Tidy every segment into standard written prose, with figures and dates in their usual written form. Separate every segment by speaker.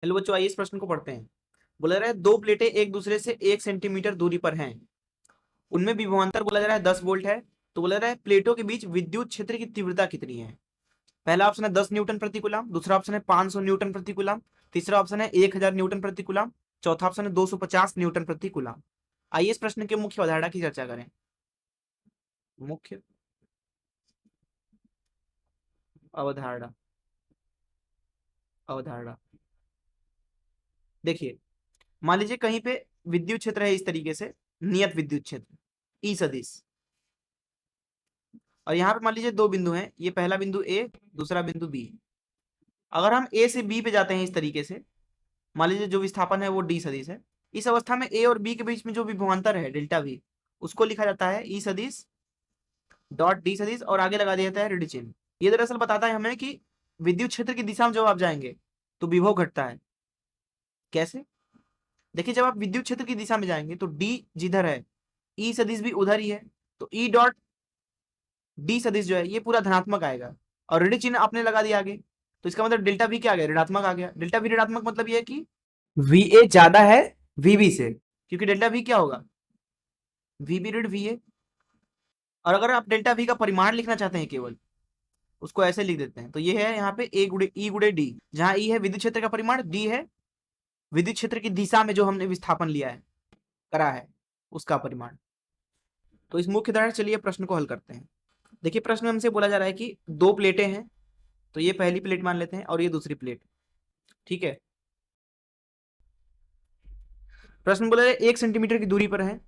Speaker 1: Hello बच्चों, आइए इस प्रश्न को पढ़ते हैं। बोला जा रहा है दो प्लेटें एक दूसरे से 1 सेंटीमीटर दूरी पर हैं, उनमें विभवांतर बोला जा रहा है 10 वोल्ट है। तो बोला जा रहा है प्लेटों के बीच विद्युत क्षेत्र की तीव्रता कितनी है। पहला ऑप्शन है 10 न्यूटन प्रति कूलम, दूसरा ऑप्शन है 500 न्यूटन प्रति कूलम, तीसरा ऑप्शन है 1000 न्यूटन प्रति कूलम, चौथा ऑप्शन है 250 न्यूटन प्रति कूलम। आइए इस प्रश्न के मुख्य अवधारणा की चर्चा करें। मुख्य अवधारणा अवधारणा देखिए, मान लीजिए कहीं पे विद्युत क्षेत्र है इस तरीके से, नियत विद्युत क्षेत्र ई सदिश, और यहाँ पे मान लीजिए दो बिंदु हैं, ये पहला बिंदु ए, दूसरा बिंदु बी। अगर हम ए से बी पे जाते हैं इस तरीके से, मान लीजिए जो विस्थापन है वो डी सदिश है। इस अवस्था में ए और बी के बीच में जो विभवांतर है डेल्टा वी, उसको लिखा जाता है ई सदिश डॉट डी सदिश, और आगे लगा दिया जाता है ऋण चिन्ह। ये दरअसल बताता है हमें कि विद्युत क्षेत्र की दिशा में जब आप जाएंगे तो विभव घटता है। कैसे? देखिए, जब आप विद्युत क्षेत्र की दिशा में जाएंगे तो डी जिधर है, ई सदिश भी उधर ही है, तो ई डॉट डी सदिश जो है ये पूरा धनात्मक आएगा, और ऋण चिन्ह आपने लगा दिया आगे, तो इसका मतलब डेल्टा वी क्या आ गया, ऋणात्मक आ गया। डेल्टा वी ऋणात्मक मतलब ये है कि वी ए ज्यादा है वीबी से, क्योंकि डेल्टा वी क्या होगा, वीबी ऋण वी ए। और अगर आप डेल्टा वी का परिमाण लिखना चाहते हैं केवल, उसको ऐसे लिख देते हैं। तो ये है यहाँ पे ए गुड़े ई गुड़े डी, जहां ई है विद्युत क्षेत्र का परिमाण, डी है विद्युत क्षेत्र की दिशा में जो हमने विस्थापन लिया है, करा है, उसका परिमाण। तो इस मुख्य उदाहरण चलिए प्रश्न को हल करते हैं। देखिए, प्रश्न में हमसे बोला जा रहा है कि दो प्लेटें हैं, तो ये पहली प्लेट मान लेते हैं और ये दूसरी प्लेट, ठीक है। प्रश्न बोला है 1 सेंटीमीटर की दूरी पर है,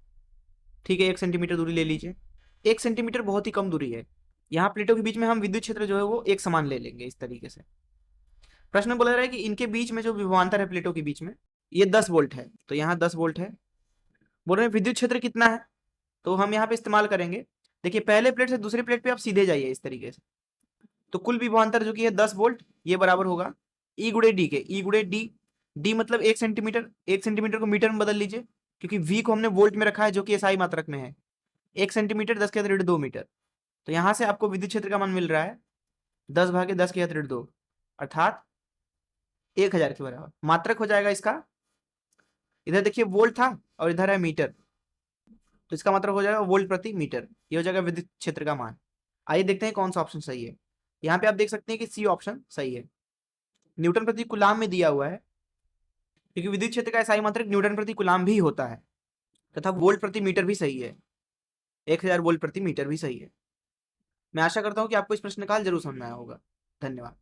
Speaker 1: ठीक है, 1 सेंटीमीटर दूरी ले लीजिए। 1 सेंटीमीटर बहुत ही कम दूरी है, यहाँ प्लेटों के बीच में हम विद्युत क्षेत्र जो है वो एक समान ले लेंगे इस तरीके से। प्रश्न में बोला जा रहा है कि इनके बीच में जो विभवांतर है प्लेटों के बीच में, ये 10 वोल्ट है, तो यहाँ 10 वोल्ट है। बोल रहे हैं विद्युत क्षेत्र कितना है, तो हम यहाँ पे इस्तेमाल करेंगे। देखिए, पहले प्लेट से दूसरी प्लेट पे आप सीधे जाइए इस तरीके से, तो कुल विभवांतर जो कि है 10 वोल्ट, ये बराबर होगा ई गुड़े डी के, ई गुड़े डी। डी मतलब 1 सेंटीमीटर, 1 सेंटीमीटर को मीटर में बदल लीजिए, क्योंकि वी को हमने वोल्ट में रखा है जो कि एसआई मात्रक में है। 1 सेंटीमीटर 10⁻²मीटर, तो यहाँ से आपको विद्युत क्षेत्र का मान मिल रहा है 10/10⁻², अर्थात 1000 के बराबर। मात्रक हो जाएगा इसका, इधर देखिए वोल्ट था और इधर है मीटर, तो इसका मतलब हो जाएगा वोल्ट प्रति मीटर, ये हो जाएगा विद्युत क्षेत्र का मान। आइए देखते हैं कौन सा ऑप्शन सही है। यहाँ पे आप देख सकते हैं कि सी ऑप्शन सही है, न्यूटन प्रति कुलाम में दिया हुआ है, क्योंकि विद्युत क्षेत्र का एसआई मात्रक न्यूटन प्रति कुलाम भी होता है, तथा वोल्ट प्रति मीटर भी सही है, 1000 वोल्ट प्रति मीटर भी सही है। मैं आशा करता हूँ कि आपको इस प्रश्न का हल जरूर समझ में आया होगा। धन्यवाद।